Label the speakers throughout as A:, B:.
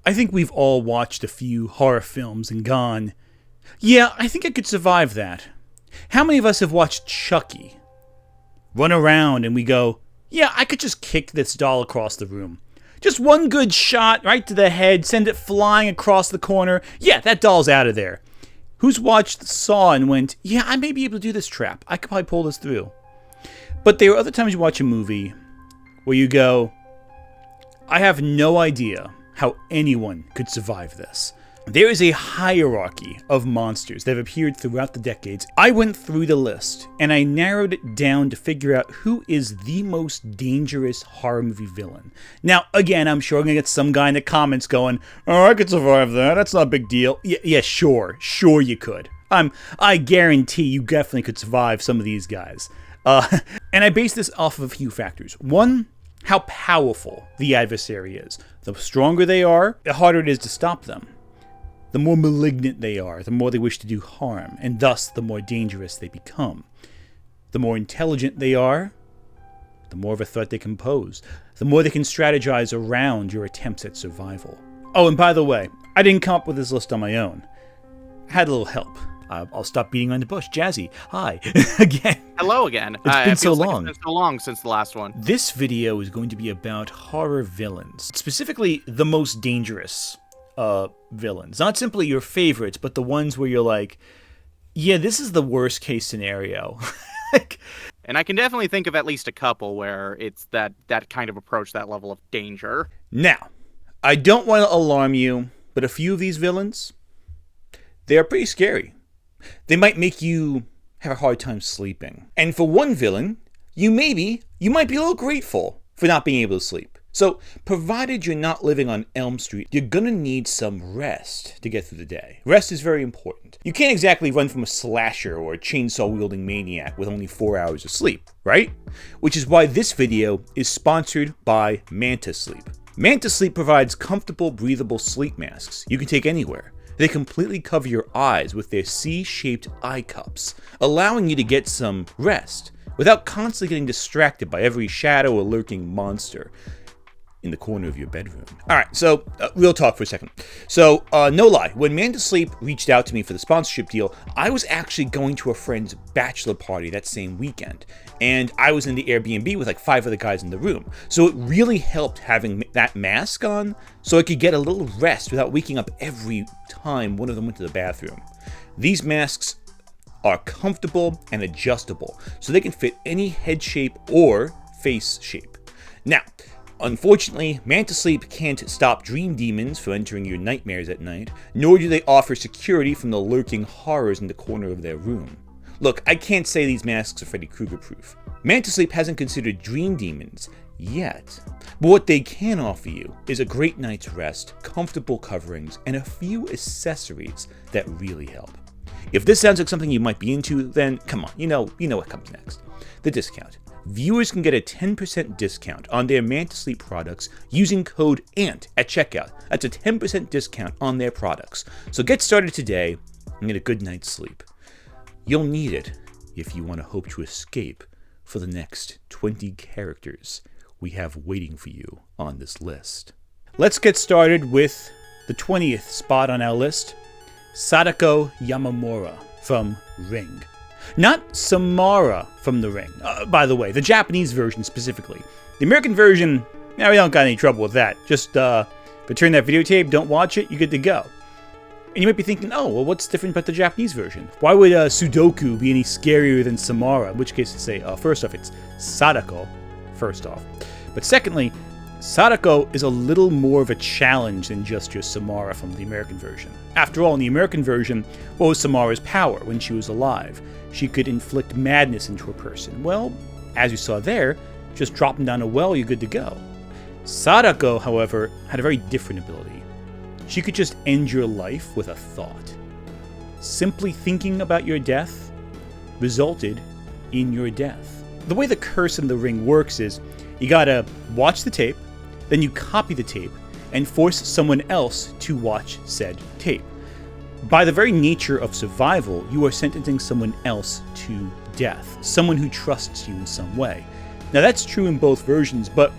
A: I think we've all watched a few horror films and gone, yeah, I think I could survive that. How many of us have watched Chucky? Run around and we go, yeah, I could just kick this doll across the room. Just one good shot right to the head, send it flying across the corner. Yeah, that doll's out of there. Who's watched Saw and went, yeah, I may be able to do this trap. I could probably pull this through. But there are other times you watch a movie where you go, I have no idea how anyone could survive this. There is a hierarchy of monsters that have appeared throughout the decades. I went through the list, and I narrowed it down to figure out who is the most dangerous horror movie villain. Now, again, I'm sure I'm going to get some guy in the comments going, oh, I could survive that, that's not a big deal. Yeah, sure you could. I guarantee you definitely could survive some of these guys. And I base this off of a few factors. One, how powerful the adversary is. The stronger they are, the harder it is to stop them. The more malignant they are, the more they wish to do harm, and thus the more dangerous they become. The more intelligent they are, the more of a threat they can pose. The more they can strategize around your attempts at survival. Oh, and by the way, I didn't come up with this list on my own. I had a little help. I'll stop beating around the bush. Jazzy, hi. Again.
B: Hello again.
A: It's been so long.
B: It's been so long since the last one.
A: This video is going to be about horror villains. Specifically, the most dangerous villains. Not simply your favorites, but the ones where you're like, yeah, this is the worst case scenario.
B: And I can definitely think of at least a couple where it's that kind of approach, that level of danger.
A: Now, I don't want to alarm you, but a few of these villains, they are pretty scary. They might make you have a hard time sleeping. And for one villain, you might be a little grateful for not being able to sleep. So, provided you're not living on Elm Street, you're gonna need some rest to get through the day. Rest is very important. You can't exactly run from a slasher or a chainsaw-wielding maniac with only 4 hours of sleep, right? Which is why this video is sponsored by Manta Sleep. Manta Sleep provides comfortable, breathable sleep masks you can take anywhere. They completely cover your eyes with their C-shaped eye cups, allowing you to get some rest without constantly getting distracted by every shadow or lurking monster in the corner of your bedroom. Alright, so real talk for a second. So, no lie, when Manta Sleep reached out to me for the sponsorship deal, I was actually going to a friend's bachelor party that same weekend. And I was in the Airbnb with like 5 other guys in the room. So it really helped having that mask on so I could get a little rest without waking up every time one of them went to the bathroom. These masks are comfortable and adjustable, so they can fit any head shape or face shape. Now, unfortunately, Manta Sleep can't stop dream demons from entering your nightmares at night, nor do they offer security from the lurking horrors in the corner of their room. Look, I can't say these masks are Freddy Krueger proof. Manta Sleep hasn't considered dream demons yet, but what they can offer you is a great night's rest, comfortable coverings, and a few accessories that really help. If this sounds like something you might be into, then come on, you know what comes next. The discount. Viewers can get a 10% discount on their Manta Sleep products using code ANT at checkout. That's a 10% discount on their products. So get started today and get a good night's sleep. You'll need it if you want to hope to escape for the next 20 characters we have waiting for you on this list. Let's get started with the 20th spot on our list, Sadako Yamamura from Ring. Not Samara from The Ring. By the way, the Japanese version specifically. The American version, we don't got any trouble with that. Just return that videotape, don't watch it, you're good to go. And you might be thinking, oh, well, what's different about the Japanese version? Why would Sudoku be any scarier than Samara? In which case, to say, first off, it's Sadako, first off. But secondly, Sadako is a little more of a challenge than just your Samara from the American version. After all, in the American version, what was Samara's power when she was alive? She could inflict madness into a person. Well, as you saw there, just drop them down a well, you're good to go. Sadako, however, had a very different ability. She could just end your life with a thought. Simply thinking about your death resulted in your death. The way the curse in The Ring works is, you gotta watch the tape, then you copy the tape, and force someone else to watch said tape. By the very nature of survival, you are sentencing someone else to death, someone who trusts you in some way. Now that's true in both versions, but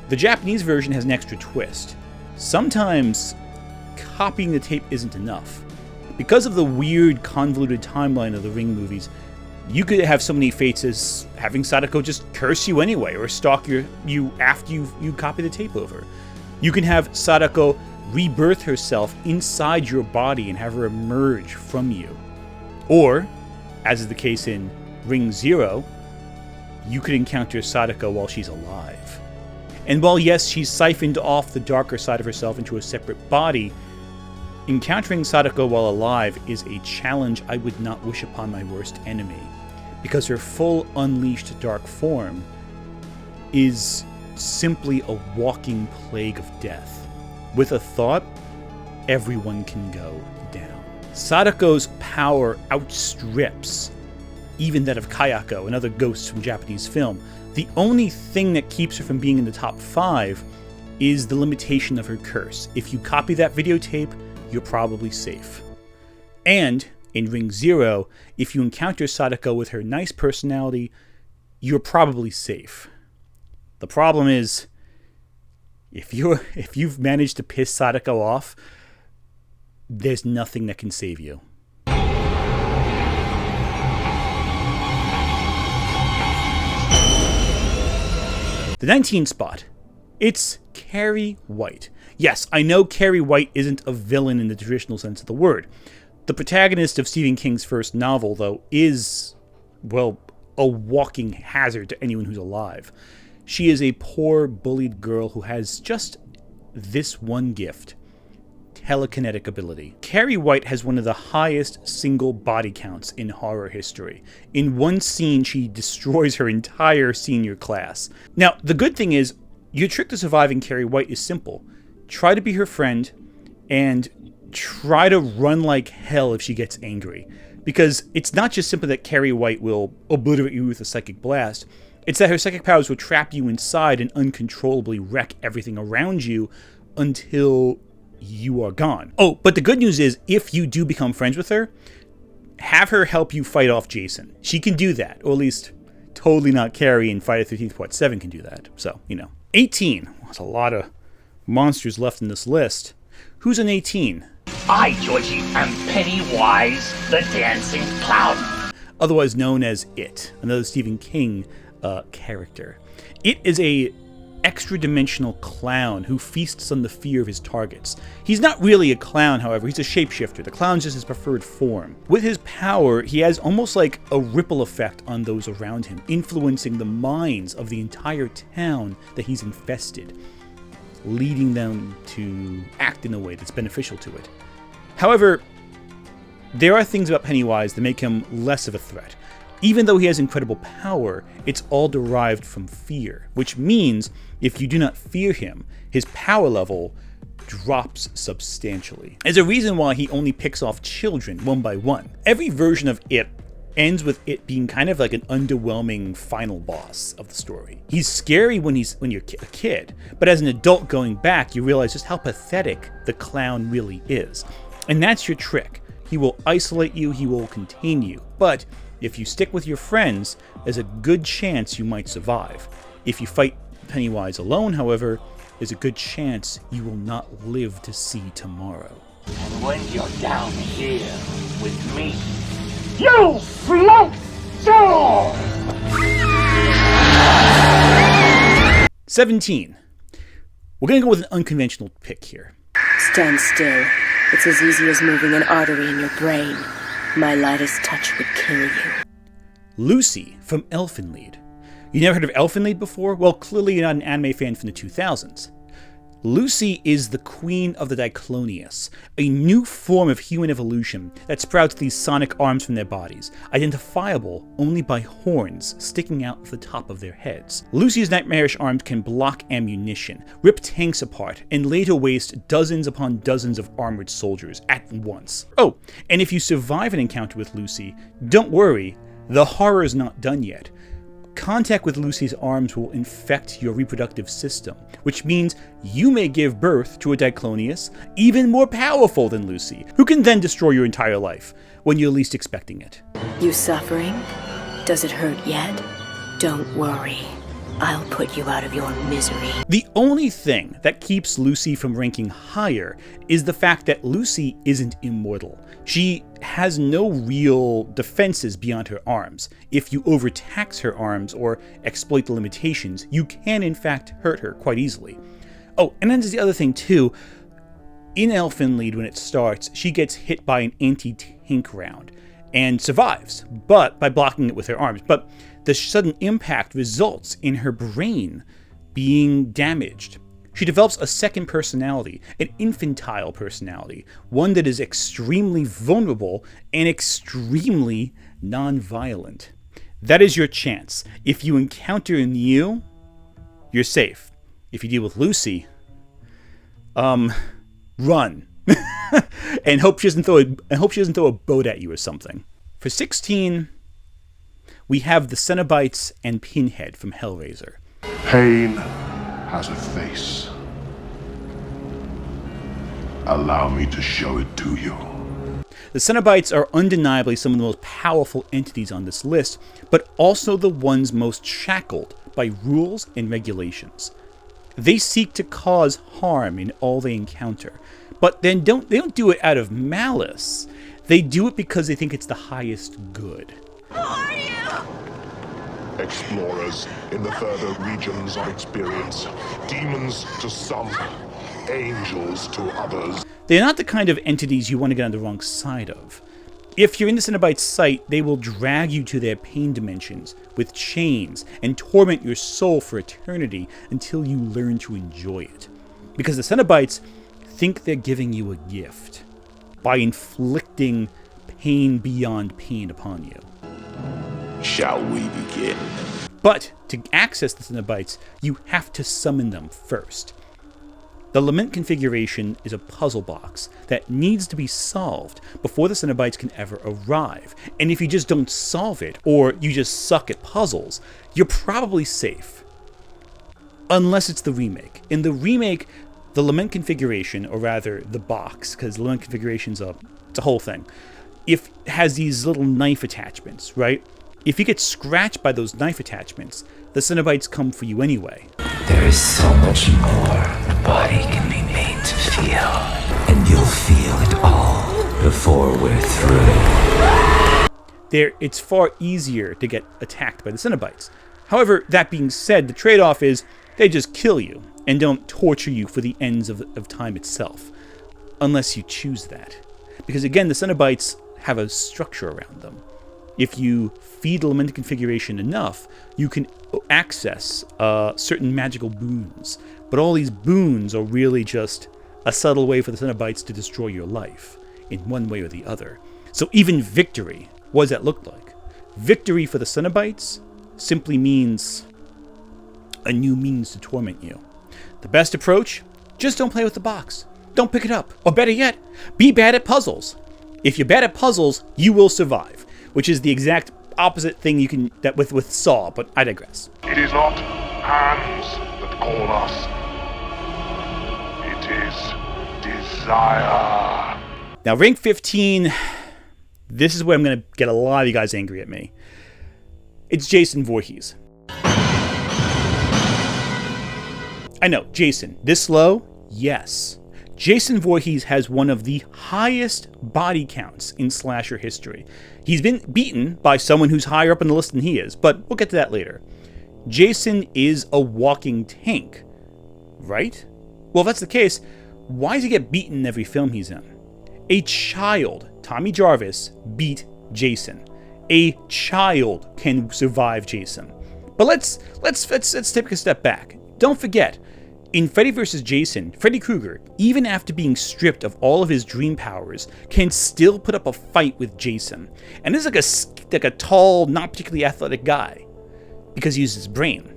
A: the Japanese version has an extra twist. Sometimes copying the tape isn't enough. Because of the weird, convoluted timeline of the Ring movies, you could have so many fates as having Sadako just curse you anyway, or stalk you after you copy the tape over. You can have Sadako rebirth herself inside your body and have her emerge from you. Or, as is the case in Ring 0, you could encounter Sadako while she's alive. And while yes, she's siphoned off the darker side of herself into a separate body, encountering Sadako while alive is a challenge I would not wish upon my worst enemy, because her full unleashed dark form is simply a walking plague of death. With a thought, everyone can go down. Sadako's power outstrips even that of Kayako and other ghosts from Japanese film. The only thing that keeps her from being in the top 5 is the limitation of her curse. If you copy that videotape, you're probably safe. And in Ring 0, if you encounter Sadako with her nice personality, you're probably safe. The problem is, if you've managed to piss Sadako off, there's nothing that can save you. The 19 spot. It's Carrie White. Yes, I know Carrie White isn't a villain in the traditional sense of the word. The protagonist of Stephen King's first novel, though, is, well, a walking hazard to anyone who's alive. She is a poor, bullied girl who has just this one gift: telekinetic ability. Carrie White has one of the highest single body counts in horror history. In one scene, she destroys her entire senior class. Now, the good thing is, your trick to surviving Carrie White is simple. Try to be her friend, and try to run like hell if she gets angry. Because it's not just simply that Carrie White will obliterate you with a psychic blast, it's that her psychic powers will trap you inside and uncontrollably wreck everything around you until you are gone. Oh, but the good news is, if you do become friends with her, have her help you fight off Jason. She can do that, or at least totally not Carrie in Friday the 13th Part 7 can do that. So, 18. There's a lot of monsters left in this list. Who's an 18?
C: I, Georgie, am Pennywise the Dancing Clown.
A: Otherwise known as It, another Stephen King character. It is a extra-dimensional clown who feasts on the fear of his targets. He's not really a clown, however, he's a shapeshifter. The clown's just his preferred form. With his power, he has almost like a ripple effect on those around him, influencing the minds of the entire town that he's infested, leading them to act in a way that's beneficial to it. However, there are things about Pennywise that make him less of a threat. Even though he has incredible power, it's all derived from fear, which means if you do not fear him, his power level drops substantially. There's a reason why he only picks off children one by one. Every version of It ends with It being kind of like an underwhelming final boss of the story. He's scary when you're a kid, but as an adult going back, you realize just how pathetic the clown really is. And that's your trick. He will isolate you, he will contain you, but if you stick with your friends, there's a good chance you might survive. If you fight Pennywise alone, however, there's a good chance you will not live to see tomorrow.
C: And when you're down here with me, you float down!
A: 17. We're going to go with an unconventional pick here.
D: Stand still. It's as easy as moving an artery in your brain. My lightest touch would kill you.
A: Lucy from Elfen. You never heard of Elfen before? Well, clearly you're not an anime fan from the 2000s. Lucy is the queen of the Diclonius, a new form of human evolution that sprouts these sonic arms from their bodies, identifiable only by horns sticking out of the top of their heads. Lucy's nightmarish arms can block ammunition, rip tanks apart, and later waste dozens upon dozens of armored soldiers at once. Oh, and if you survive an encounter with Lucy, don't worry, the horror is not done yet. Contact with Lucy's arms will infect your reproductive system, which means you may give birth to a Diclonius even more powerful than Lucy, who can then destroy your entire life when you're least expecting it.
D: You suffering? Does it hurt yet? Don't worry. I'll put you out of your misery.
A: The only thing that keeps Lucy from ranking higher is the fact that Lucy isn't immortal. She has no real defenses beyond her arms. If you overtax her arms or exploit the limitations, you can in fact hurt her quite easily. Oh, and then there's the other thing too. In Elfen Lied, when it starts, she gets hit by an anti-tank round and survives, but by blocking it with her arms. But the sudden impact results in her brain being damaged. She develops a second personality, an infantile personality, one that is extremely vulnerable and extremely non-violent. That is your chance. If you encounter Neo, you're safe. If you deal with Lucy, run. and hope she doesn't throw a boat at you or something. For 16, we have the Cenobites and Pinhead from Hellraiser.
E: Pain has a face. Allow me to show it to you.
A: The Cenobites are undeniably some of the most powerful entities on this list, but also the ones most shackled by rules and regulations. They seek to cause harm in all they encounter, but then they don't do it out of malice. They do it because they think it's the highest good.
F: Who are you?
E: Explorers in the further regions of experience. Demons to some, angels to others.
A: They're not the kind of entities you want to get on the wrong side of. If you're in the Cenobite's sight, they will drag you to their pain dimensions with chains and torment your soul for eternity until you learn to enjoy it. Because the Cenobites think they're giving you a gift by inflicting pain beyond pain upon you.
G: Shall we begin?
A: But to access the Cenobites, you have to summon them first. The Lament configuration is a puzzle box that needs to be solved before the Cenobites can ever arrive. And if you just don't solve it, or you just suck at puzzles, you're probably safe. Unless it's the remake. In the remake, the Lament configuration, or rather the box, because the Lament configuration's it's a whole thing, it has these little knife attachments, right? If you get scratched by those knife attachments, the Cenobites come for you anyway.
G: There is so much more the body can be made to feel, and you'll feel it all before we're through.
A: It's far easier to get attacked by the Cenobites. However, that being said, the trade-off is they just kill you and don't torture you for the ends of time itself. Unless you choose that. Because again, the Cenobites have a structure around them. If you feed the Lament configuration enough, you can access certain magical boons. But all these boons are really just a subtle way for the Cenobites to destroy your life, in one way or the other. So even victory, what does that look like? Victory for the Cenobites simply means a new means to torment you. The best approach? Just don't play with the box. Don't pick it up. Or better yet, be bad at puzzles. If you're bad at puzzles, you will survive. Which is the exact opposite thing you can with Saw, but I digress.
E: It is not hands that call us. It is desire.
A: Now, rank 15, this is where I'm going to get a lot of you guys angry at me. It's Jason Voorhees. I know, Jason, this low? Yes. Jason Voorhees has one of the highest body counts in slasher history. He's been beaten by someone who's higher up on the list than he is, but we'll get to that later. Jason is a walking tank, right? Well, if that's the case, why does he get beaten in every film he's in? A child, Tommy Jarvis, beat Jason. A child can survive Jason. But let's take a step back. Don't forget, in Freddy vs. Jason, Freddy Krueger, even after being stripped of all of his dream powers, can still put up a fight with Jason. And this is like a tall, not particularly athletic guy, because he uses his brain.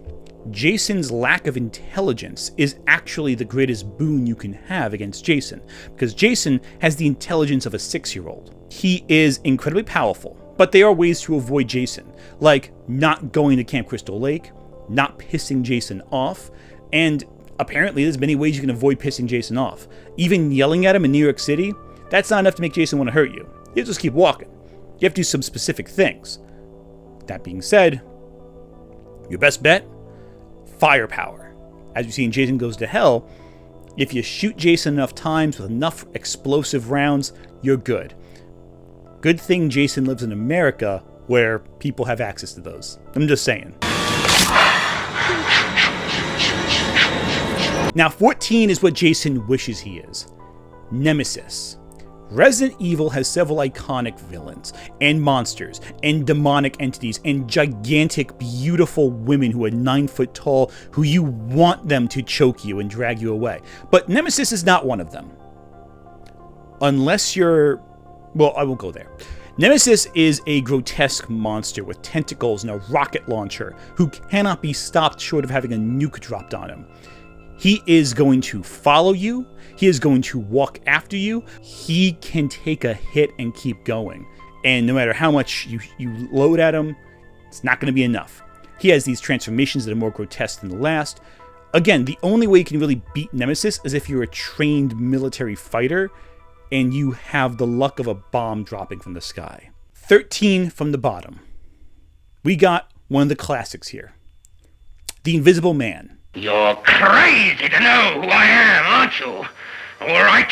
A: Jason's lack of intelligence is actually the greatest boon you can have against Jason, because Jason has the intelligence of a 6-year-old. He is incredibly powerful, but there are ways to avoid Jason, like not going to Camp Crystal Lake, not pissing Jason off, and apparently there's many ways you can avoid pissing Jason off. Even yelling at him in New York City, that's not enough to make Jason want to hurt you. You just keep walking. You have to do some specific things. That being said, your best bet, firepower. As you see in Jason Goes to Hell, if you shoot Jason enough times with enough explosive rounds, you're good. Good thing Jason lives in America, where people have access to those. I'm just saying. Now, 14 is what Jason wishes he is. Nemesis. Resident Evil has several iconic villains, and monsters, and demonic entities, and gigantic, beautiful women who are 9 foot tall, who you want them to choke you and drag you away. But Nemesis is not one of them. Unless you're... well, I won't go there. Nemesis is a grotesque monster with tentacles and a rocket launcher who cannot be stopped short of having a nuke dropped on him. He is going to follow you. He is going to walk after you. He can take a hit and keep going. And no matter how much you load at him, it's not going to be enough. He has these transformations that are more grotesque than the last. Again, the only way you can really beat Nemesis is if you're a trained military fighter and you have the luck of a bomb dropping from the sky. 13 from the bottom. We got one of the classics here. The Invisible Man.
C: You're crazy to know who I am, aren't you? All right,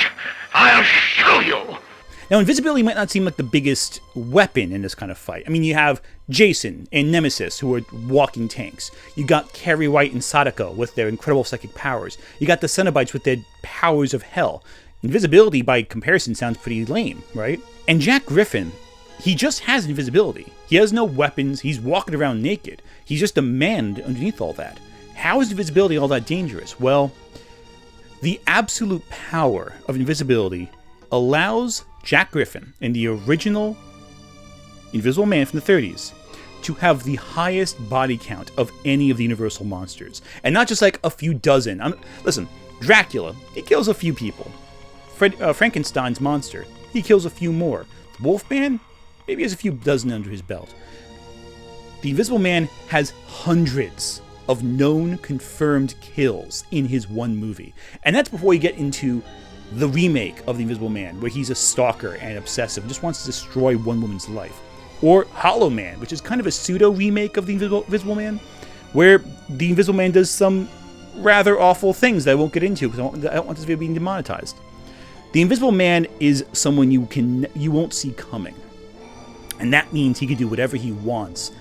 C: I'll show you.
A: Now, invisibility might not seem like the biggest weapon in this kind of fight. I mean, you have Jason and Nemesis, who are walking tanks. You got Carrie White and Sadako with their incredible psychic powers. You got the Cenobites with their powers of hell. Invisibility, by comparison, sounds pretty lame, right? And Jack Griffin, he just has invisibility. He has no weapons. He's walking around naked. He's just a man underneath all that. How is invisibility all that dangerous? Well, the absolute power of invisibility allows Jack Griffin in the original Invisible Man from the 30s to have the highest body count of any of the Universal monsters. And not just like a few dozen. Listen, Dracula, he kills a few people. Frankenstein's monster, he kills a few more. The Wolfman, maybe has a few dozen under his belt. The Invisible Man has hundreds of known confirmed kills in his one movie. And that's before you get into the remake of The Invisible Man, where he's a stalker and obsessive, just wants to destroy one woman's life. Or Hollow Man, which is kind of a pseudo-remake of The Invisible Man, where The Invisible Man does some rather awful things that I won't get into because I don't want this video being demonetized. The Invisible Man is someone you won't see coming. And that means he can do whatever he wants,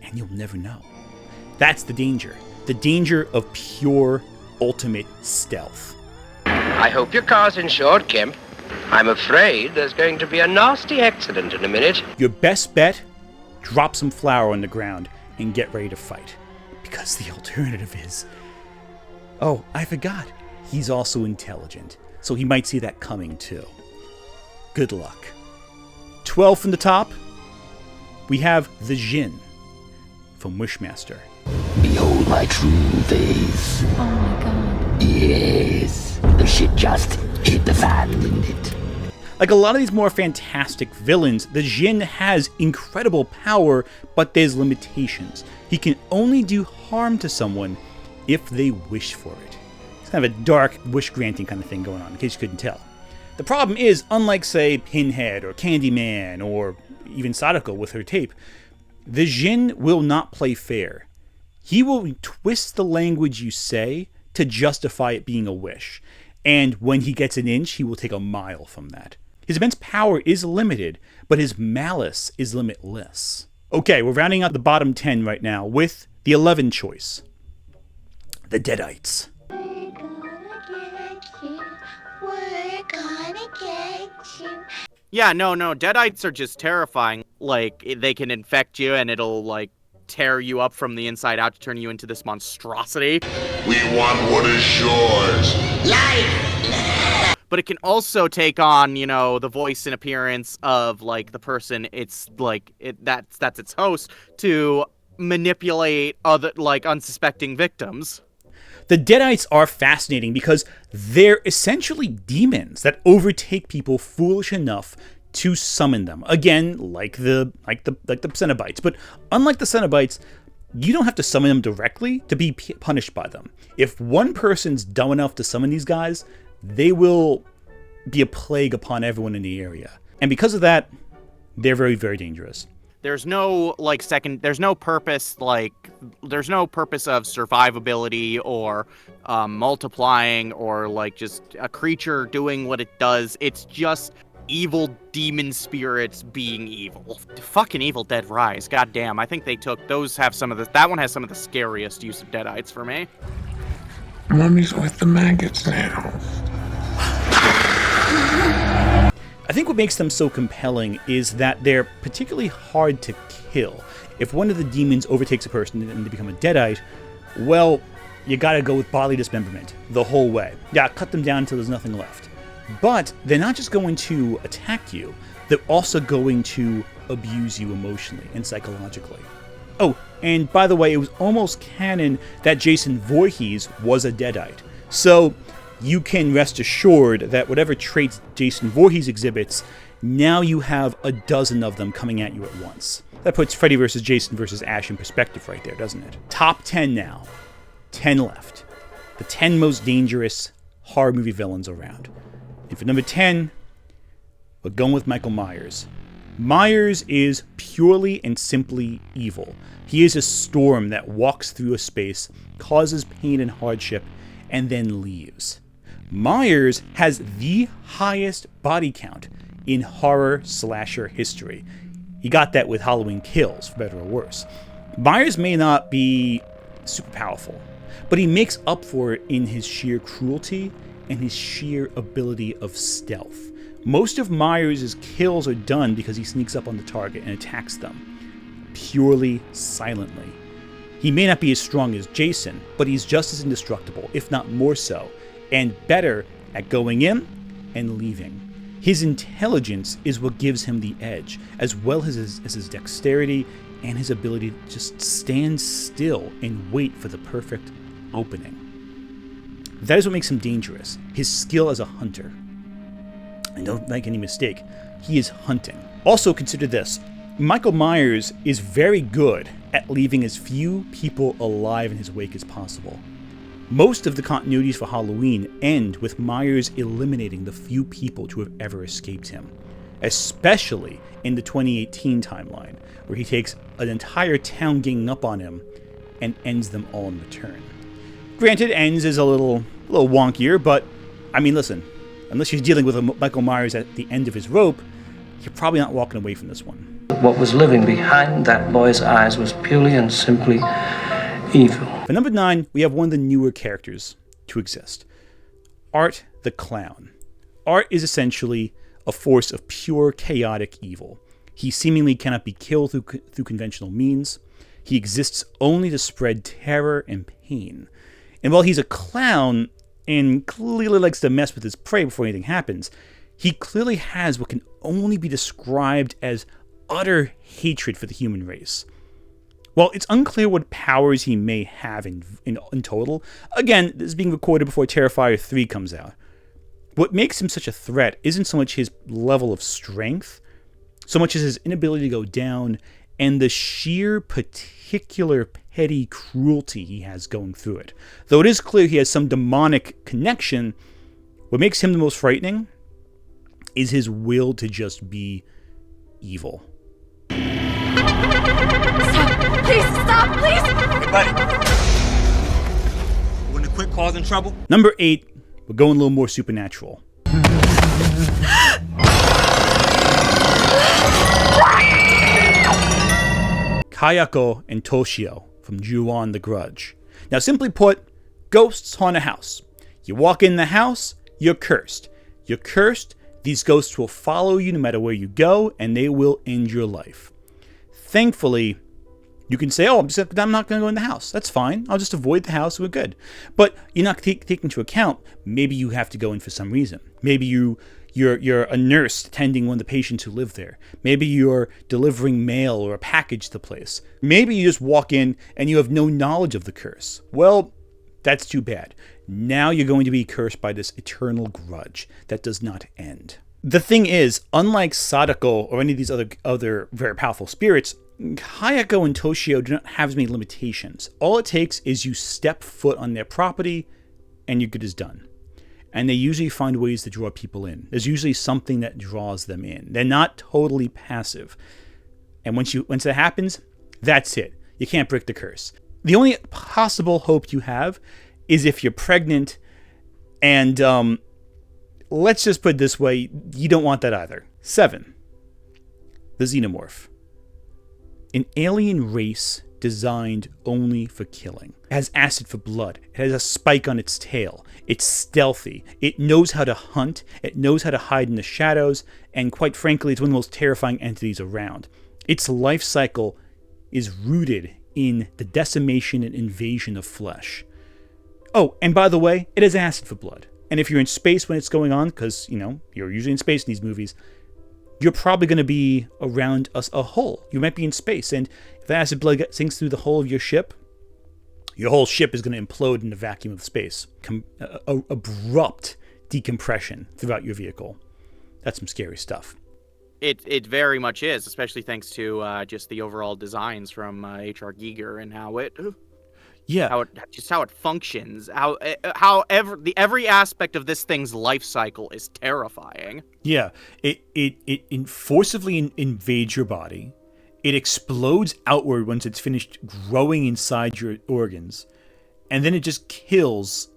A: and you'll never know. That's the danger. The danger of pure, ultimate stealth.
F: I hope your car's insured, Kemp. I'm afraid there's going to be a nasty accident in a minute.
A: Your best bet, drop some flour on the ground and get ready to fight. Because the alternative is... oh, I forgot. He's also intelligent, so he might see that coming too. Good luck. 12 from the top, we have the Djinn from Wishmaster.
G: Behold my true face.
H: Oh my god.
G: Yes, the shit just hit the fan, didn't it?
A: Like a lot of these more fantastic villains, the Djinn has incredible power, but there's limitations. He can only do harm to someone if they wish for it. It's kind of a dark, wish-granting kind of thing going on, in case you couldn't tell. The problem is, unlike, say, Pinhead or Candyman, or even Sadako with her tape, the Djinn will not play fair. He will twist the language you say to justify it being a wish. And when he gets an inch, he will take a mile from that. His immense power is limited, but his malice is limitless. Okay, we're rounding out the bottom 10 right now with the 11th choice. The Deadites.
H: We're gonna get you. We're gonna get you.
B: Yeah, no, Deadites are just terrifying. Like, they can infect you and it'll, like, tear you up from the inside out to turn you into this monstrosity.
E: We want what is yours.
B: But it can also take on, you know, the voice and appearance of, like, the person it's, like, that's its host to manipulate other, like, unsuspecting victims.
A: The Deadites are fascinating because they're essentially demons that overtake people foolish enough to summon them. Again, like the Cenobites. But unlike the Cenobites, you don't have to summon them directly to be punished by them. If one person's dumb enough to summon these guys, they will be a plague upon everyone in the area. And because of that, they're very, very dangerous.
B: There's no, like, there's no purpose, like, there's no purpose of survivability or multiplying or like just a creature doing what it does. It's just evil demon spirits being evil. Fucking Evil Dead Rise. God damn. I think they took those have some of the that one has some of the scariest use of Deadites for me.
E: Mummy's with the maggots now.
A: I think what makes them so compelling is that they're particularly hard to kill. If one of the demons overtakes a person and they become a Deadite, well, you gotta go with bodily dismemberment the whole way. Yeah, cut them down until there's nothing left. But they're not just going to attack you, they're also going to abuse you emotionally and psychologically. Oh, and by the way, it was almost canon that Jason Voorhees was a Deadite. So you can rest assured that whatever traits Jason Voorhees exhibits, now you have a dozen of them coming at you at once. That puts Freddy vs. Jason vs. Ash in perspective right there, doesn't it? Top 10 now. 10 left. The 10 most dangerous horror movie villains around. And for number 10, we're going with Michael Myers. Myers is purely and simply evil. He is a storm that walks through a space, causes pain and hardship, and then leaves. Myers has the highest body count in horror slasher history. He got that with Halloween Kills, for better or worse. Myers may not be super powerful, but he makes up for it in his sheer cruelty and his sheer ability of stealth. Most of Myers' kills are done because he sneaks up on the target and attacks them, purely silently. He may not be as strong as Jason, but he's just as indestructible, if not more so, and better at going in and leaving. His intelligence is what gives him the edge, as well as his dexterity and his ability to just stand still and wait for the perfect opening. That is what makes him dangerous, his skill as a hunter. And don't make any mistake, he is hunting. Also consider this, Michael Myers is very good at leaving as few people alive in his wake as possible. Most of the continuities for Halloween end with Myers eliminating the few people to have ever escaped him, especially in the 2018 timeline, where he takes an entire town ganging up on him and ends them all in return. Granted, ends is a little wonkier, but I mean, listen, unless you're dealing with a Michael Myers at the end of his rope, you're probably not walking away from this one.
I: What was living behind that boy's eyes was purely and simply evil.
A: For number 9, we have one of the newer characters to exist. Art the Clown. Art is essentially a force of pure chaotic evil. He seemingly cannot be killed through conventional means. He exists only to spread terror and pain. And while he's a clown and clearly likes to mess with his prey before anything happens, he clearly has what can only be described as utter hatred for the human race. While it's unclear what powers he may have in total, again, this is being recorded before Terrifier 3 comes out. What makes him such a threat isn't so much his level of strength, so much as his inability to go down and the sheer particular petty cruelty he has going through it. Though it is clear he has some demonic connection, what makes him the most frightening is his will to just be evil.
H: Stop! Please stop! Please!
J: Hey, buddy. You want to quit causing trouble?
A: Number 8, we're going a little more supernatural. Kayako and Toshio from Ju-On the Grudge. Now, simply put, ghosts haunt a house. You walk in the house, you're cursed. You're cursed, these ghosts will follow you no matter where you go, and they will end your life. Thankfully, you can say, I'm not going to go in the house. That's fine. I'll just avoid the house. We're good. But you're not taking into account, maybe you have to go in for some reason. Maybe you're a nurse tending one of the patients who live there. Maybe you're delivering mail or a package to the place. Maybe you just walk in and you have no knowledge of the curse. Well, that's too bad. Now you're going to be cursed by this eternal grudge that does not end. The thing is, unlike Sadako or any of these other very powerful spirits, Kayako and Toshio do not have as many limitations. All it takes is you step foot on their property and your good is done. And they usually find ways to draw people in. There's usually something that draws them in. They're not totally passive. And once that happens, that's it. You can't break the curse. The only possible hope you have is if you're pregnant, and let's just put it this way, you don't want that either. 7. The Xenomorph. An alien race designed only for killing. It has acid for blood. It has a spike on its tail. It's stealthy. It knows how to hunt. It knows how to hide in the shadows. And quite frankly, it's one of the most terrifying entities around. Its life cycle is rooted in the decimation and invasion of flesh. Oh, and by the way, it has acid for blood. And if you're in space when it's going on, because, you're usually in space in these movies, you're probably going to be around a hole. You might be in space, and if the acid blood sinks through the hull of your whole ship is going to implode in the vacuum of space. Abrupt decompression throughout your vehicle. That's some scary stuff.
B: It very much is, especially thanks to just the overall designs from H.R. Giger and how it functions, how every aspect of this thing's life cycle is terrifying.
A: Yeah, it forcibly invades your body. It explodes outward once it's finished growing inside your organs, and then it just kills.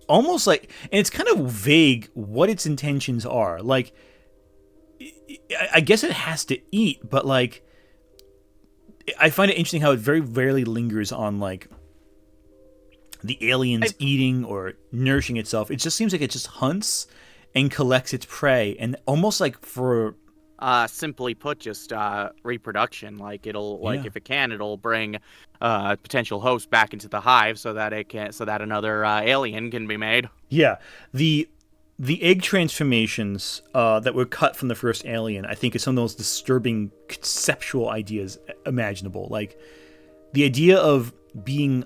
A: Almost like, and it's kind of vague what its intentions are. Like, I guess it has to eat, but like, I find it interesting how it very rarely lingers on like the aliens eating or nourishing itself. It just seems like it just hunts and collects its prey, and almost like for
B: simply put, just reproduction. Like if it can, it'll bring potential host back into the hive so that another alien can be made.
A: Yeah, the egg transformations that were cut from the first Alien, I think, is some of the most disturbing conceptual ideas imaginable. Like, the idea of being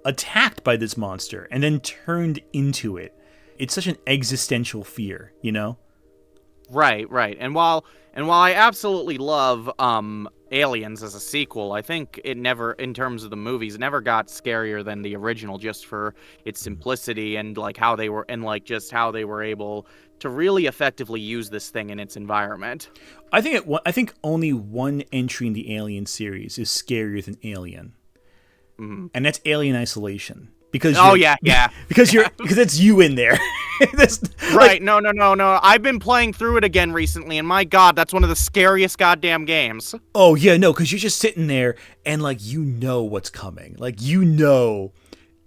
A: attacked by this monster and then turned into it. It's such an existential fear,
B: Right. And while I absolutely love Aliens as a sequel, I think it never, in terms of the movies, never got scarier than the original, just for its simplicity and like how they were able to really effectively use this thing in its environment.
A: I think only one entry in the Alien series is scarier than Alien, and that's Alien Isolation. Because because it's you in there.
B: Right? No. I've been playing through it again recently, and my God, that's one of the scariest goddamn games.
A: Oh yeah, no, because you're just sitting there and like what's coming, like it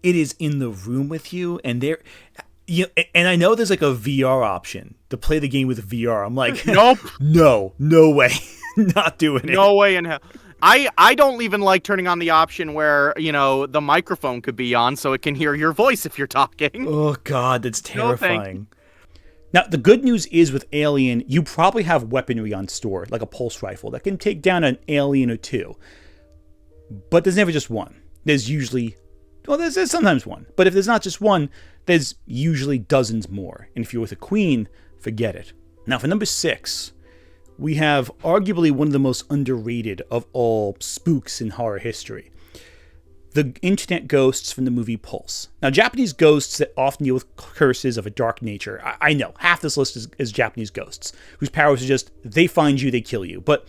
A: is in the room with you, and and I know there's like a VR option to play the game with VR. I'm like,
B: nope,
A: no way, not doing it.
B: No way in hell. I don't even like turning on the option where, the microphone could be on so it can hear your voice if you're talking.
A: Oh, God, that's terrifying. Now, the good news is with Alien, you probably have weaponry on store, like a pulse rifle, that can take down an alien or two. But there's never just one. There's usually, there's sometimes one. But if there's not just one, there's usually dozens more. And if you're with a queen, forget it. Now, for number 6... we have arguably one of the most underrated of all spooks in horror history. The internet ghosts from the movie Pulse. Now, Japanese ghosts that often deal with curses of a dark nature. I know, half this list is Japanese ghosts, whose powers are just, they find you, they kill you. But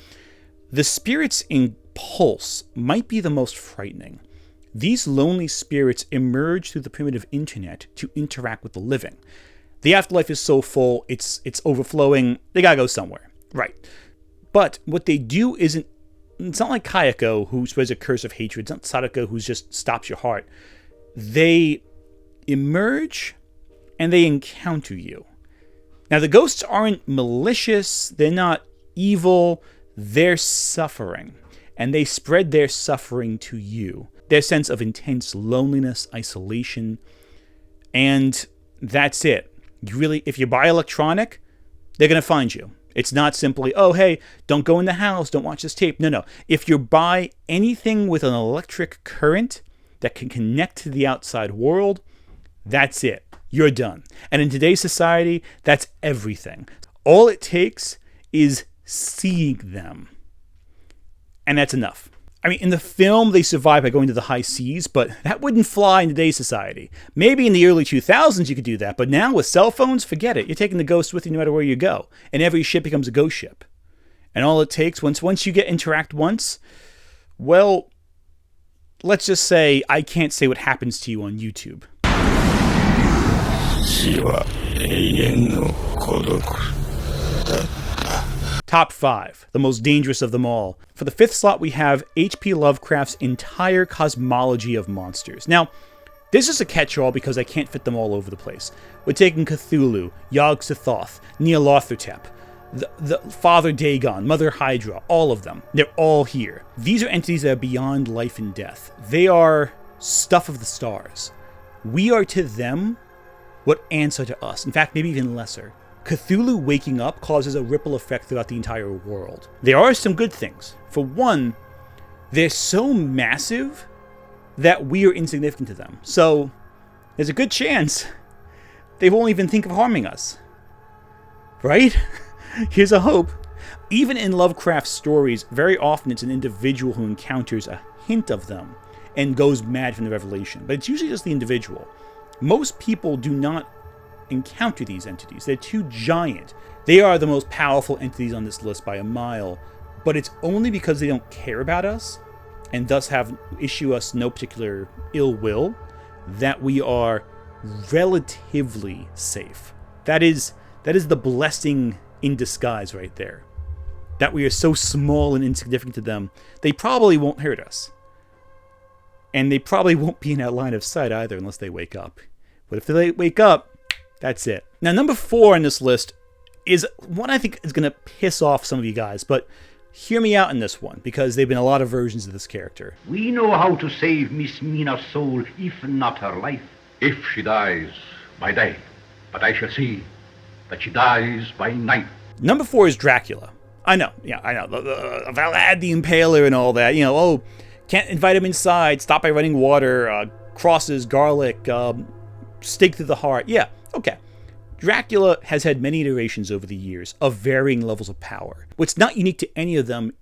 A: the spirits in Pulse might be the most frightening. These lonely spirits emerge through the primitive internet to interact with the living. The afterlife is so full, it's overflowing, they gotta go somewhere. Right. But what they do it's not like Kayako, who spreads a curse of hatred. It's not Sadako, who just stops your heart. They emerge and they encounter you. Now, the ghosts aren't malicious. They're not evil. They're suffering. And they spread their suffering to you. Their sense of intense loneliness, isolation. And that's it. If you buy electronic, they're going to find you. It's not simply, oh, hey, don't go in the house, don't watch this tape. No. If you buy anything with an electric current that can connect to the outside world, that's it. You're done. And in today's society, that's everything. All it takes is seeing them. And that's enough. I mean, in the film, they survive by going to the high seas, but that wouldn't fly in today's society. Maybe in the early 2000s you could do that, but now with cell phones, forget it. You're taking the ghost with you no matter where you go, and every ship becomes a ghost ship. And all it takes, once you get interact once, well, let's just say I can't say what happens to you on YouTube. Top 5, the most dangerous of them all. For the 5th slot, we have H.P. Lovecraft's entire cosmology of monsters. Now, this is a catch-all because I can't fit them all over the place. We're taking Cthulhu, Yog-Sothoth, Nyarlathotep, the Father Dagon, Mother Hydra, all of them. They're all here. These are entities that are beyond life and death. They are stuff of the stars. We are to them what ants are to us. In fact, maybe even lesser. Cthulhu waking up causes a ripple effect throughout the entire world. There are some good things. For one, they're so massive that we are insignificant to them. So, there's a good chance they won't even think of harming us. Right? Here's a hope. Even in Lovecraft's stories, very often it's an individual who encounters a hint of them and goes mad from the revelation. But it's usually just the individual. Most people do not encounter these entities. They're too giant. They are the most powerful entities on this list by a mile, but it's only because they don't care about us and thus issue us no particular ill will that we are relatively safe. That is the blessing in disguise right there. That we are so small and insignificant to them, they probably won't hurt us. And they probably won't be in our line of sight either unless they wake up. But if they wake up, that's it. Now, number 4 on this list is one I think is going to piss off some of you guys, but hear me out in this one, because there have been a lot of versions of this character.
J: We know how to save Miss Mina's soul, if not her life. If she dies by day, but I shall see that she dies by night.
A: Number 4 is Dracula. I know. Vlad the Impaler and all that. Can't invite him inside, stop by running water, crosses, garlic, stake through the heart. Yeah, okay. Dracula has had many iterations over the years of varying levels of power. What's not unique to any of them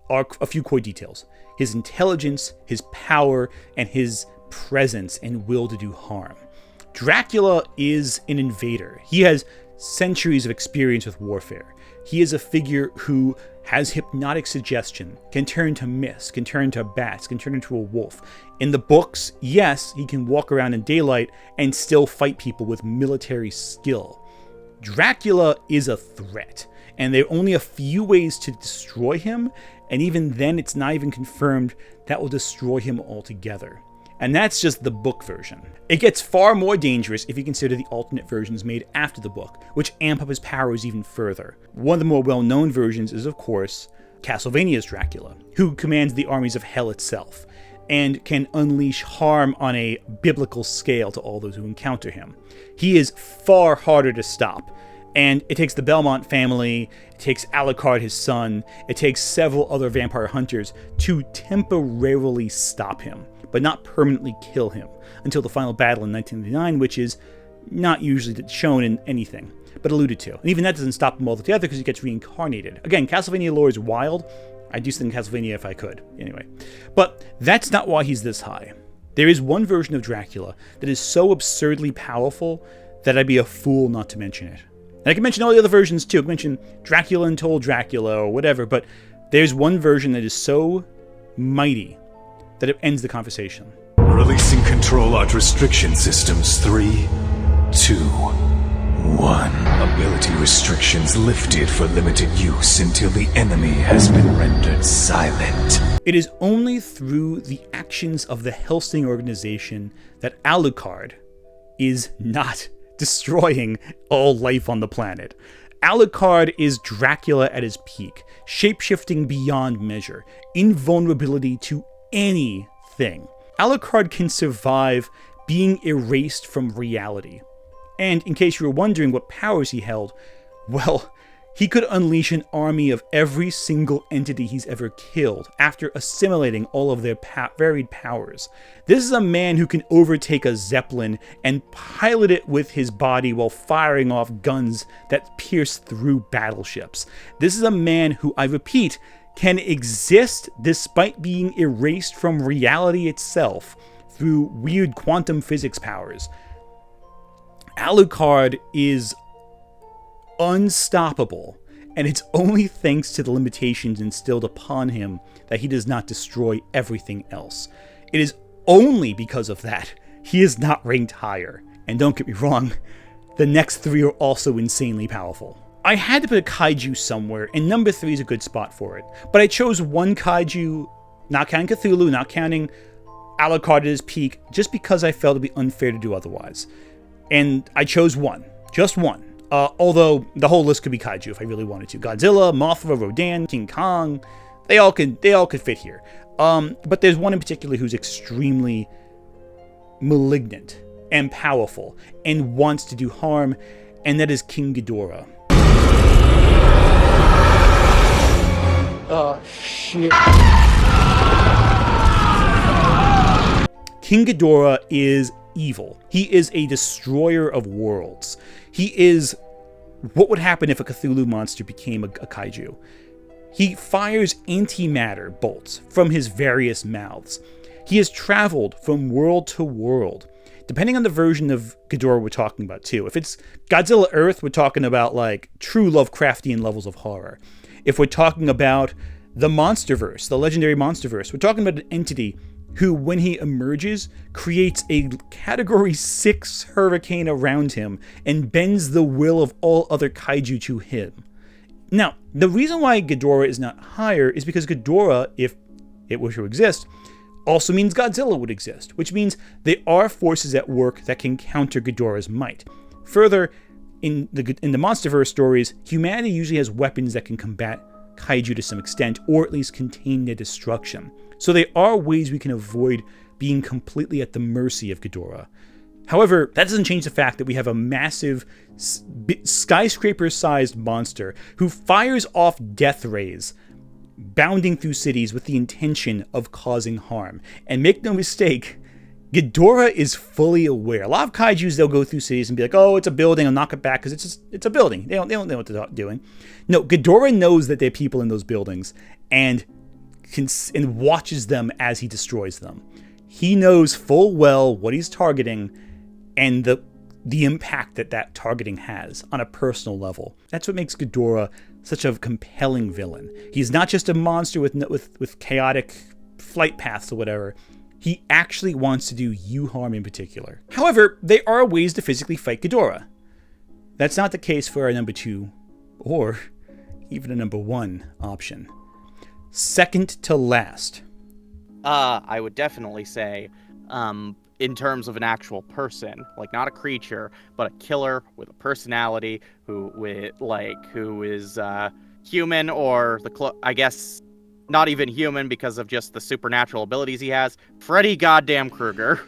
A: are a few core details. His intelligence, his power, and his presence and will to do harm. Dracula is an invader. He has centuries of experience with warfare. He is a figure who has hypnotic suggestion, can turn to mist, can turn to bats, can turn into a wolf. In the books, yes, he can walk around in daylight and still fight people with military skill. Dracula is a threat, and there are only a few ways to destroy him, and even then it's not even confirmed that will destroy him altogether. And that's just the book version. It gets far more dangerous if you consider the alternate versions made after the book, which amp up his powers even further. One of the more well-known versions is, of course, Castlevania's Dracula, who commands the armies of hell itself, and can unleash harm on a biblical scale to all those who encounter him. He is far harder to stop, and it takes the Belmont family, it takes Alucard, his son, it takes several other vampire hunters to temporarily stop him, but not permanently kill him, until the final battle in 1999, which is not usually shown in anything, but alluded to. And even that doesn't stop him altogether because he gets reincarnated. Again, Castlevania lore is wild. I'd do something in Castlevania if I could, anyway. But that's not why he's this high. There is one version of Dracula that is so absurdly powerful that I'd be a fool not to mention it. And I can mention all the other versions too. I can mention Dracula Untold Dracula or whatever, but there's one version that is so mighty that it ends the conversation.
G: Releasing control art restriction systems. 3, 2, 1. Ability restrictions lifted for limited use until the enemy has been rendered silent.
A: It is only through the actions of the Hellsing organization that Alucard is not destroying all life on the planet. Alucard is Dracula at his peak, shapeshifting beyond measure, invulnerability to anything. Alucard can survive being erased from reality. And in case you were wondering what powers he held, well, he could unleash an army of every single entity he's ever killed after assimilating all of their varied powers. This is a man who can overtake a Zeppelin and pilot it with his body while firing off guns that pierce through battleships. This is a man who, I repeat, can exist despite being erased from reality itself through weird quantum physics powers. Alucard is unstoppable, and it's only thanks to the limitations instilled upon him that he does not destroy everything else. It is only because of that he is not ranked higher. And don't get me wrong, the next 3 are also insanely powerful. I had to put a kaiju somewhere, and number 3 is a good spot for it. But I chose one kaiju, not counting Cthulhu, not counting Alucard at his peak, just because I felt it'd be unfair to do otherwise. And I chose one. Just one. Although the whole list could be kaiju if I really wanted to. Godzilla, Mothra, Rodan, King Kong, they all could fit here. But there's one in particular who's extremely malignant and powerful and wants to do harm, and that is King Ghidorah.
C: Oh, shit.
A: King Ghidorah is evil. He is a destroyer of worlds. He is what would happen if a Cthulhu monster became a kaiju. He fires antimatter bolts from his various mouths. He has traveled from world to world, depending on the version of Ghidorah we're talking about too. If it's Godzilla Earth, we're talking about like true Lovecraftian levels of horror. If we're talking about the Monsterverse, the legendary Monsterverse, we're talking about an entity who, when he emerges, creates a Category 6 hurricane around him and bends the will of all other kaiju to him. Now, the reason why Ghidorah is not higher is because Ghidorah, if it were to exist, also means Godzilla would exist, which means there are forces at work that can counter Ghidorah's might. Further, in the Monsterverse stories, humanity usually has weapons that can combat kaiju to some extent, or at least contain their destruction. So there are ways we can avoid being completely at the mercy of Ghidorah. However, that doesn't change the fact that we have a massive, skyscraper-sized monster who fires off death rays, bounding through cities with the intention of causing harm. And make no mistake, Ghidorah is fully aware. A lot of kaijus, they'll go through cities and be like, oh, it's a building, I'll knock it back because it's a building. They don't know what they're doing. No, Ghidorah knows that there are people in those buildings and watches them as he destroys them. He knows full well what he's targeting and the impact that targeting has on a personal level. That's what makes Ghidorah such a compelling villain. He's not just a monster with chaotic flight paths or whatever. He actually wants to do you harm in particular. However, there are ways to physically fight Ghidorah. That's not the case for our number 2 or even a number 1 option. Second to last.
B: I would definitely say, in terms of an actual person, like not a creature, but a killer with a personality who is human, or I guess not even human because of just the supernatural abilities he has. Freddy goddamn Krueger.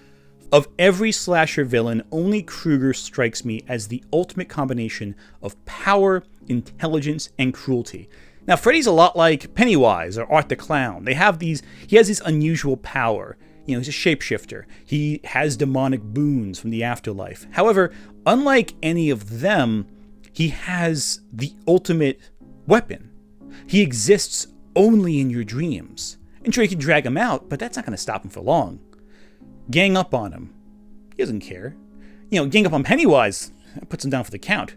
A: Of every slasher villain, only Krueger strikes me as the ultimate combination of power, intelligence, and cruelty. Now, Freddy's a lot like Pennywise or Art the Clown. He has this unusual power. You know, he's a shapeshifter. He has demonic boons from the afterlife. However, unlike any of them, he has the ultimate weapon. He exists only in your dreams. And sure, you can drag him out, but that's not going to stop him for long. Gang up on him. He doesn't care. You know, gang up on Pennywise. That puts him down for the count.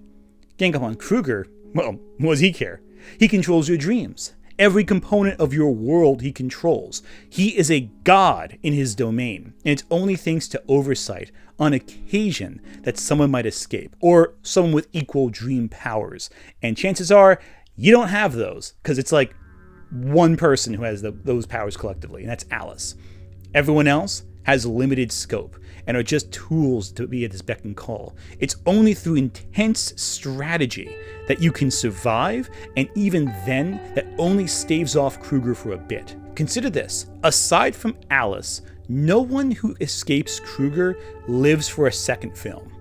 A: Gang up on Krueger. Well, what does he care? He controls your dreams. Every component of your world he controls. He is a god in his domain, and it's only thanks to oversight, on occasion, that someone might escape, or someone with equal dream powers. And chances are, you don't have those, because it's like one person who has those powers collectively, and that's Alice. Everyone else has limited scope, and are just tools to be at his beck and call. It's only through intense strategy that you can survive, and even then, that only staves off Krueger for a bit. Consider this, aside from Alice, no one who escapes Krueger lives for a second film.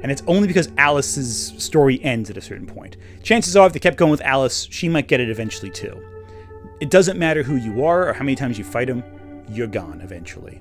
A: And it's only because Alice's story ends at a certain point. Chances are, if they kept going with Alice, she might get it eventually too. It doesn't matter who you are or how many times you fight him, you're gone eventually.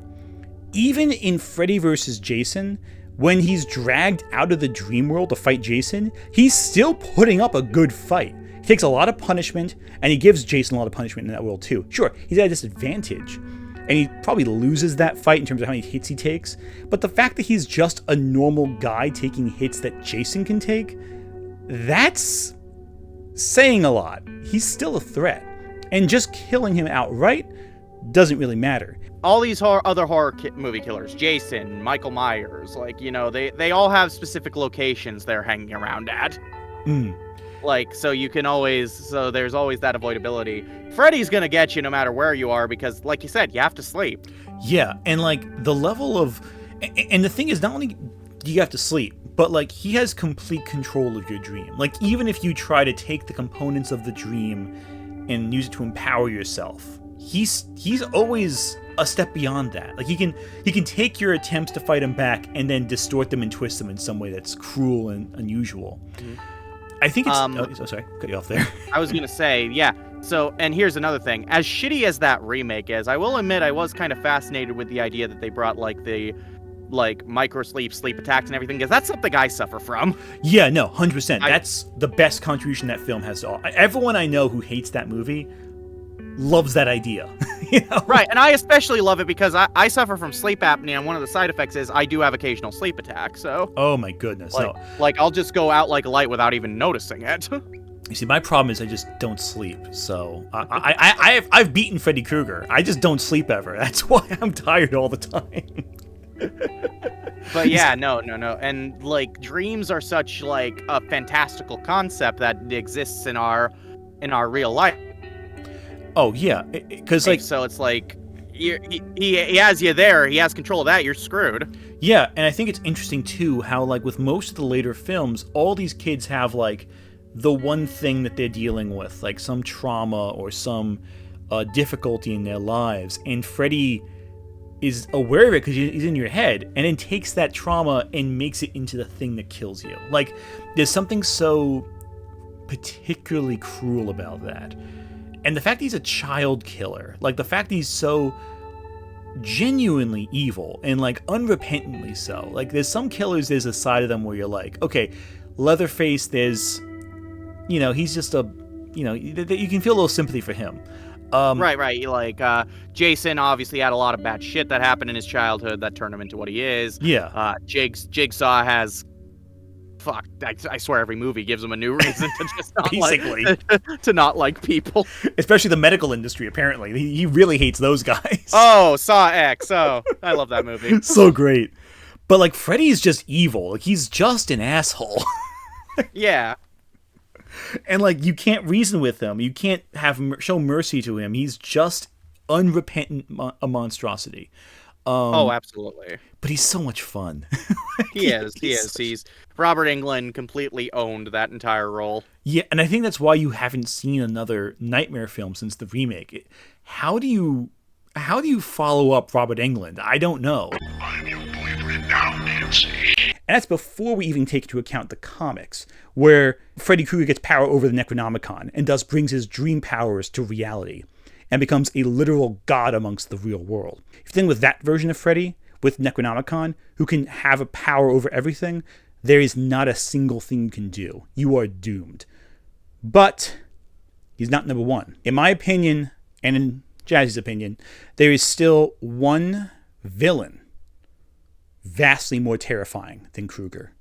A: Even in Freddy vs. Jason, when he's dragged out of the dream world to fight Jason, he's still putting up a good fight. He takes a lot of punishment, and he gives Jason a lot of punishment in that world too. Sure, he's at a disadvantage, and he probably loses that fight in terms of how many hits he takes, but the fact that he's just a normal guy taking hits that Jason can take, that's saying a lot. He's still a threat, and just killing him outright doesn't really matter.
B: All these other horror movie killers, Jason, Michael Myers, like, you know, they all have specific locations they're hanging around at. Like, so there's always that avoidability. Freddy's gonna get you no matter where you are because, like you said, you have to sleep.
A: Yeah, and like the level of, and the thing is, not only do you have to sleep, but like he has complete control of your dream. Like even if you try to take the components of the dream and use it to empower yourself, he's always a step beyond that. Like he can take your attempts to fight him back and then distort them and twist them in some way that's cruel and unusual. I think it's sorry, cut you off there.
B: I was gonna say, yeah. So, and here's another thing. As shitty as that remake is, I will admit I was kind of fascinated with the idea that they brought like the micro sleep attacks and everything, because that's something I suffer from.
A: Yeah, no, 100%. That's the best contribution that film has to all. Everyone I know who hates that movie loves that idea. You know? Right,
B: and I especially love it because I suffer from sleep apnea, and one of the side effects is I do have occasional sleep attacks. So. Oh my goodness. Like I'll just go out like a light without even noticing it.
A: You see, my problem is I just don't sleep. So I've beaten Freddy Krueger. I just don't sleep ever. That's why I'm tired all the time.
B: But yeah, no. And like dreams are such like a fantastical concept that exists in our real life.
A: Oh yeah, because like
B: so it's like he has you there. He has control of that. You're screwed.
A: Yeah, and I think it's interesting too how like with most of the later films, all these kids have like the one thing that they're dealing with, like some trauma or some difficulty in their lives, and Freddy is aware of it because he's in your head, and then takes that trauma and makes it into the thing that kills you. Like there's something so particularly cruel about that. And the fact that he's a child killer, like the fact that he's so genuinely evil and like unrepentantly so. Like there's some killers, there's a side of them where you're like, okay, Leatherface, there's, you know, he's just a, you know, you can feel a little sympathy for him.
B: Right. Like Jason obviously had a lot of bad shit that happened in his childhood that turned him into what he is.
A: Yeah.
B: Jigsaw has. Fuck, I swear every movie gives him a new reason to just not
A: basically
B: to not like people.
A: Especially the medical industry, apparently. He really hates those guys.
B: Oh, Saw X. Oh, I love that movie.
A: So great. But like Freddy's just evil. Like he's just an asshole.
B: Yeah.
A: And like you can't reason with him. You can't show mercy to him. He's just unrepentant a monstrosity.
B: Oh, absolutely.
A: But he's so much fun.
B: He is. He's Robert Englund completely owned that entire role.
A: Yeah, and I think that's why you haven't seen another Nightmare film since the remake. How do you follow up Robert Englund? I don't know.
E: I'm your boyfriend now, Nancy.
A: And that's before we even take into account the comics, where Freddy Krueger gets power over the Necronomicon and thus brings his dream powers to reality and becomes a literal god amongst the real world. If you think with that version of Freddy, with Necronomicon, who can have a power over everything, there is not a single thing you can do. You are doomed. But he's not number one. In my opinion, and in Jazzy's opinion, there is still one villain vastly more terrifying than Krueger.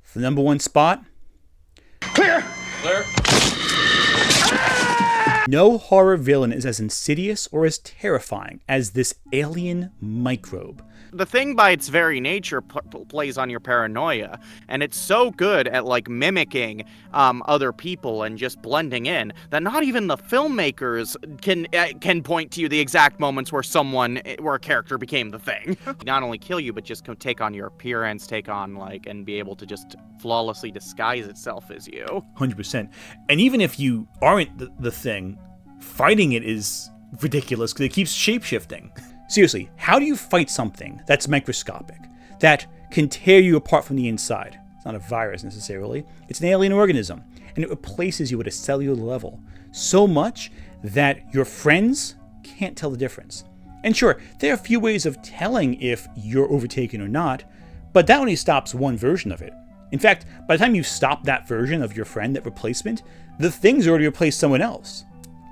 A: For the number one spot...
C: Clear!
A: No horror villain is as insidious or as terrifying as this alien microbe.
B: The thing by its very nature plays on your paranoia, and it's so good at like mimicking other people and just blending in that not even the filmmakers can point to you the exact moments where a character became the thing. Not only kill you, but just take on your appearance, and be able to just flawlessly disguise itself as you.
A: 100%. And even if you aren't the thing, fighting it is ridiculous because it keeps shapeshifting. Seriously, how do you fight something that's microscopic, that can tear you apart from the inside? It's not a virus necessarily, it's an alien organism, and it replaces you at a cellular level, so much that your friends can't tell the difference. And sure, there are a few ways of telling if you're overtaken or not, but that only stops one version of it. In fact, by the time you stop that version of your friend, that replacement, the thing's already replaced someone else.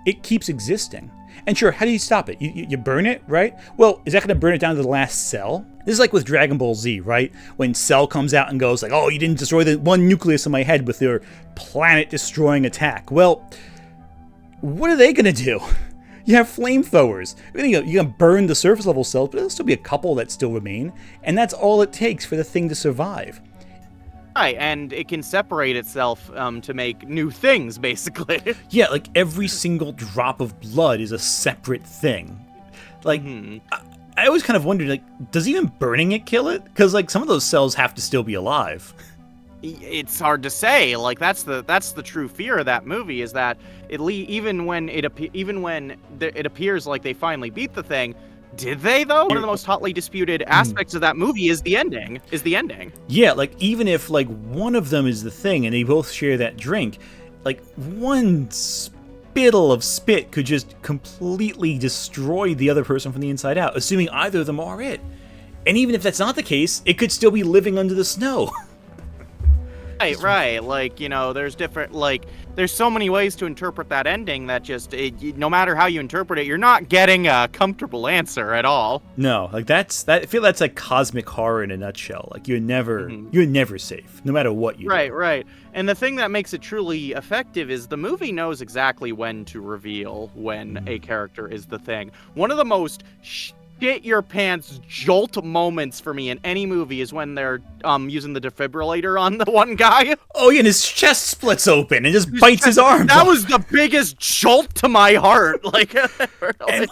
A: It keeps existing. And sure, how do you stop it? You burn it, right? Well, is that going to burn it down to the last cell? This is like with Dragon Ball Z, right? When Cell comes out and goes like, oh, you didn't destroy the one nucleus in my head with your planet-destroying attack. Well, what are they going to do? You have flamethrowers. You're going to burn the surface level cells, but there'll still be a couple that still remain. And that's all it takes for the thing to survive.
B: Right, and it can separate itself to make new things, basically.
A: Yeah, like every single drop of blood is a separate thing. Like, I always kind of wondered, like, does even burning it kill it? Because, like, some of those cells have to still be alive.
B: It's hard to say. Like, that's the true fear of that movie, is that even when it appears like they finally beat the thing, did they though? One of the most hotly disputed aspects of that movie is the ending.
A: Yeah, like even if like one of them is the thing and they both share that drink, like one spittle of spit could just completely destroy the other person from the inside out, assuming either of them are it. And even if that's not the case, it could still be living under the snow.
B: Right. Like, there's so many ways to interpret that ending that no matter how you interpret it, you're not getting a comfortable answer at all.
A: No, like I feel that's like cosmic horror in a nutshell. Like you're never safe, no matter what you do.
B: Right. And the thing that makes it truly effective is the movie knows exactly when to reveal when a character is the thing. One of the most shit your pants jolt moments for me in any movie is when they're using the defibrillator on the one guy.
A: Oh yeah, and his chest splits open and just bites his arm.
B: That was the biggest jolt to my heart. Like,
A: and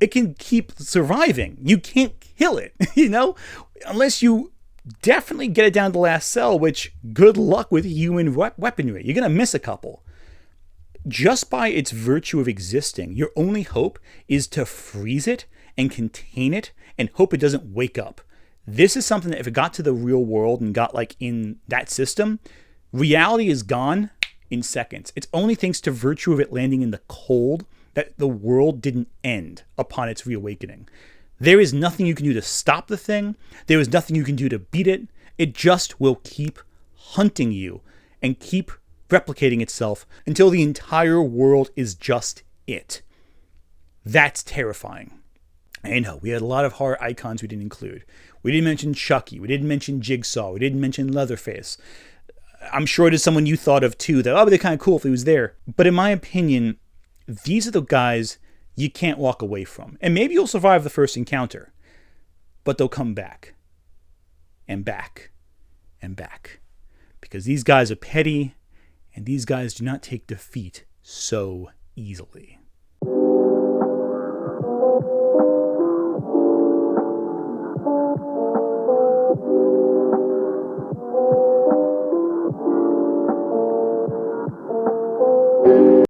A: it can keep surviving. You can't kill it, unless you definitely get it down to the last cell, which good luck with human weaponry. You're gonna miss a couple. Just by its virtue of existing, your only hope is to freeze it and contain it and hope it doesn't wake up. This is something that if it got to the real world and got like in that system, reality is gone in seconds. It's only thanks to virtue of it landing in the cold that the world didn't end upon its reawakening. There is nothing you can do to stop the thing. There is nothing you can do to beat it. It just will keep hunting you and keep replicating itself until the entire world is just it. That's terrifying. I know, we had a lot of horror icons we didn't include. We didn't mention Chucky. We didn't mention Jigsaw. We didn't mention Leatherface. I'm sure it is someone you thought of too, that, they're kind of cool if he was there. But in my opinion, these are the guys you can't walk away from. And maybe you'll survive the first encounter, but they'll come back. And back. And back. Because these guys are petty, and these guys do not take defeat so easily.